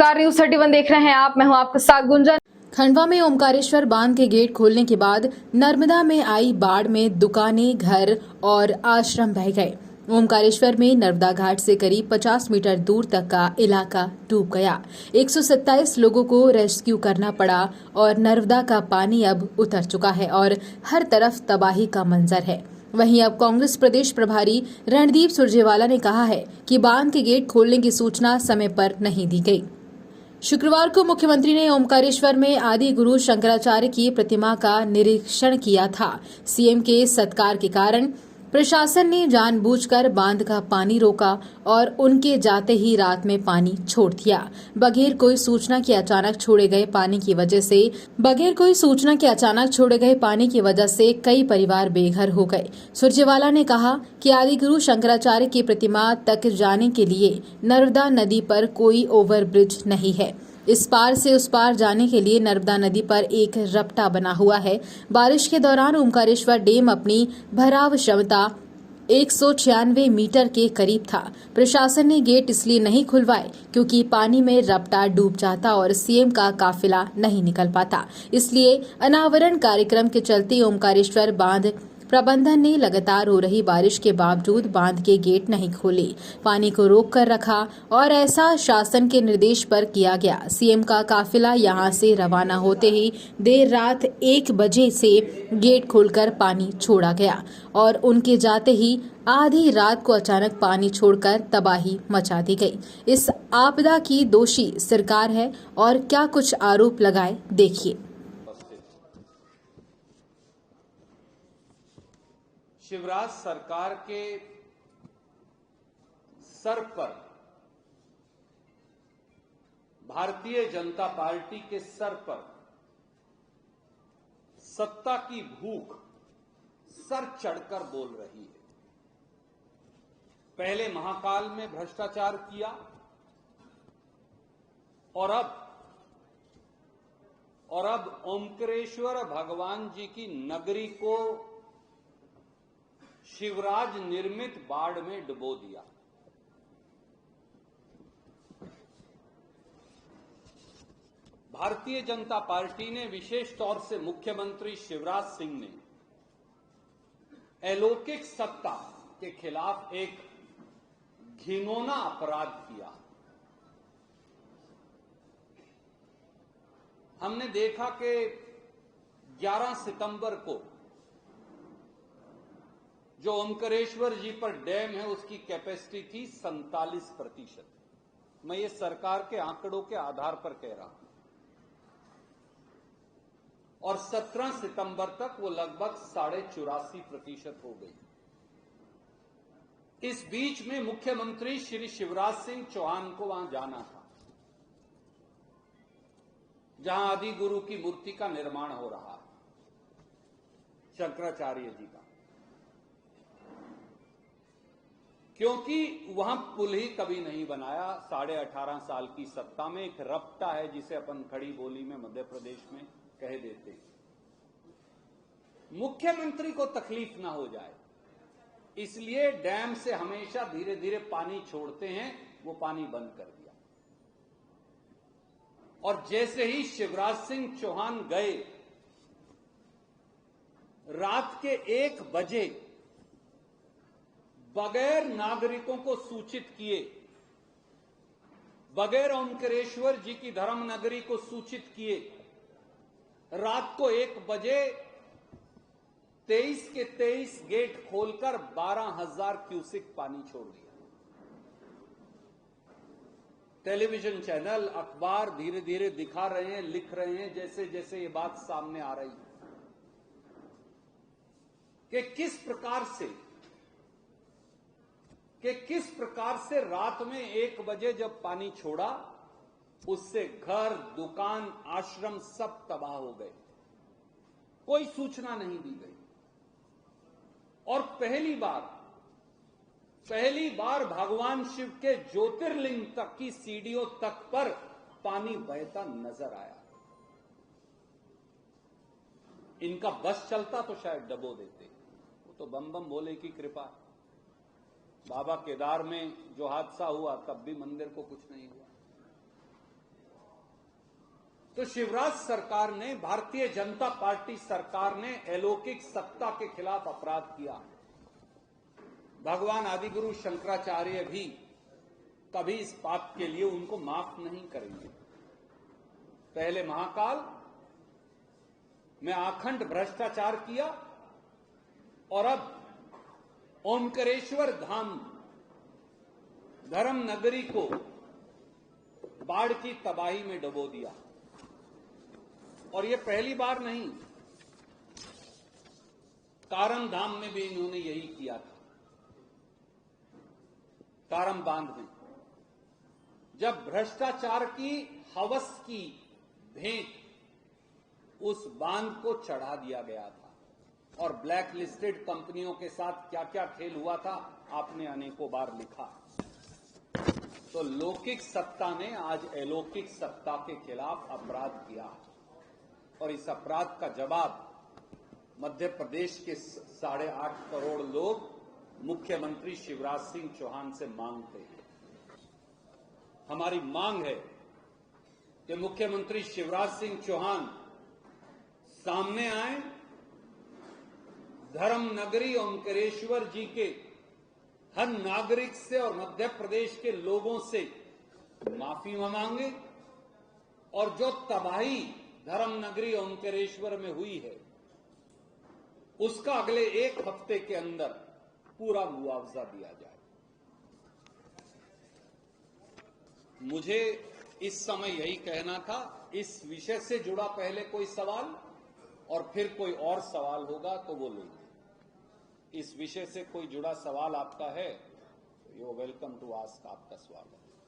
नमस्कार, न्यूज 31 देख रहे हैं आप। मैं हूं आपके साथ गुंजन। खंडवा में ओमकारेश्वर बांध के गेट खोलने के बाद नर्मदा में आई बाढ़ में दुकानें, घर और आश्रम बह गए। ओमकारेश्वर में नर्मदा घाट से करीब 50 मीटर दूर तक का इलाका डूब गया। 127 लोगों को रेस्क्यू करना पड़ा और नर्मदा का पानी अब उतर चुका है और हर तरफ तबाही का मंजर है। वहीं अब कांग्रेस प्रदेश प्रभारी रणदीप सुरजेवाला ने कहा है कि बांध के गेट खोलने की सूचना समय पर नहीं दी गई। शुक्रवार को मुख्यमंत्री ने ओमकारेश्वर में आदि गुरु शंकराचार्य की प्रतिमा का निरीक्षण किया था। सीएम के सत्कार के कारण प्रशासन ने जानबूझकर बांध का पानी रोका और उनके जाते ही रात में पानी छोड़ दिया। बगैर कोई सूचना के अचानक छोड़े गए पानी की वजह से कई परिवार बेघर हो गए। सुरजेवाला ने कहा कि आदि गुरु शंकराचार्य की प्रतिमा तक जाने के लिए नर्मदा नदी पर कोई ओवरब्रिज नहीं है। इस पार से उस पार जाने के लिए नर्मदा नदी पर एक रपटा बना हुआ है। बारिश के दौरान ओमकारेश्वर डैम अपनी भराव क्षमता 196 मीटर के करीब था। प्रशासन ने गेट इसलिए नहीं खुलवाए क्योंकि पानी में रपटा डूब जाता और सीएम का काफिला नहीं निकल पाता। इसलिए अनावरण कार्यक्रम के चलते ओमकारेश्वर बांध प्रबंधन ने लगातार हो रही बारिश के बावजूद बांध के गेट नहीं खोले, पानी को रोक कर रखा और ऐसा शासन के निर्देश पर किया गया। सीएम का काफिला यहां से रवाना होते ही देर रात 1 बजे से गेट खोलकर पानी छोड़ा गया और उनके जाते ही आधी रात को अचानक पानी छोड़कर तबाही मचा दी गई। इस आपदा की दोषी सरकार है और क्या कुछ आरोप लगाए, देखिए। शिवराज सरकार के सर पर, भारतीय जनता पार्टी के सर पर सत्ता की भूख सर चढ़कर बोल रही है। पहले महाकाल में भ्रष्टाचार किया और अब ओमकारेश्वर भगवान जी की नगरी को शिवराज निर्मित बाढ़ में डुबो दिया। भारतीय जनता पार्टी ने विशेष तौर से मुख्यमंत्री शिवराज सिंह ने अलौकिक सत्ता के खिलाफ एक घिनौना अपराध किया। हमने देखा कि 11 सितंबर को जो ओमकारेश्वर जी पर डैम है उसकी कैपेसिटी थी 47%। मैं ये सरकार के आंकड़ों के आधार पर कह रहा हूं और 17 सितंबर तक वो लगभग 84.5% हो गई। इस बीच में मुख्यमंत्री श्री शिवराज सिंह चौहान को वहां जाना था जहां आदि गुरु की मूर्ति का निर्माण हो रहा है, शंकराचार्य जी का, क्योंकि वहां पुल ही कभी नहीं बनाया। 18.5 साल की सत्ता में एक रपटा है जिसे अपन खड़ी बोली में मध्य प्रदेश में कह देते हैं। मुख्यमंत्री को तकलीफ ना हो जाए इसलिए डैम से हमेशा धीरे धीरे पानी छोड़ते हैं, वो पानी बंद कर दिया। और जैसे ही शिवराज सिंह चौहान गए, रात के 1 बजे बगैर नागरिकों को सूचित किए, बगैर ओमकारेश्वर जी की धर्म नगरी को सूचित किए, रात को 1 बजे 23 के 23 गेट खोलकर 12,000 क्यूसिक पानी छोड़ दिया। टेलीविजन चैनल, अखबार धीरे धीरे दिखा रहे हैं, लिख रहे हैं जैसे जैसे ये बात सामने आ रही है कि किस प्रकार से रात में 1 बजे जब पानी छोड़ा उससे घर, दुकान, आश्रम सब तबाह हो गए। कोई सूचना नहीं दी गई और पहली बार भगवान शिव के ज्योतिर्लिंग तक की सीढ़ियों तक पर पानी बहता नजर आया। इनका बस चलता तो शायद डबो देते, वो तो बम बम भोले की कृपा। बाबा केदार में जो हादसा हुआ तब भी मंदिर को कुछ नहीं हुआ। तो शिवराज सरकार ने, भारतीय जनता पार्टी सरकार ने अलौकिक सत्ता के खिलाफ अपराध किया। भगवान आदिगुरु शंकराचार्य भी कभी इस पाप के लिए उनको माफ नहीं करेंगे। पहले महाकाल में आखंड भ्रष्टाचार किया और अब ओमकारेश्वर धाम धर्म नगरी को बाढ़ की तबाही में डुबो दिया। और यह पहली बार नहीं, कारम धाम में भी इन्होंने यही किया था। कारम बांध में जब भ्रष्टाचार की हवस की भेंट उस बांध को चढ़ा दिया गया था और ब्लैक लिस्टेड कंपनियों के साथ क्या क्या खेल हुआ था आपने अनेकों बार लिखा। तो लौकिक सत्ता ने आज अलौकिक सत्ता के खिलाफ अपराध किया और इस अपराध का जवाब मध्य प्रदेश के 8.5 करोड़ लोग मुख्यमंत्री शिवराज सिंह चौहान से मांगते हैं। हमारी मांग है कि मुख्यमंत्री शिवराज सिंह चौहान सामने आए, धर्म नगरी ओमकारेश्वर जी के हर नागरिक से और मध्य प्रदेश के लोगों से माफी मांगे और जो तबाही धर्म नगरी ओमकारेश्वर में हुई है उसका अगले 1 हफ्ते के अंदर पूरा मुआवजा दिया जाए। मुझे इस समय यही कहना था। इस विषय से जुड़ा पहले कोई सवाल और फिर कोई और सवाल होगा तो वो लेंगे। इस विषय से कोई जुड़ा सवाल आपका है, यू वेलकम टू आस्क, आपका स्वागत है।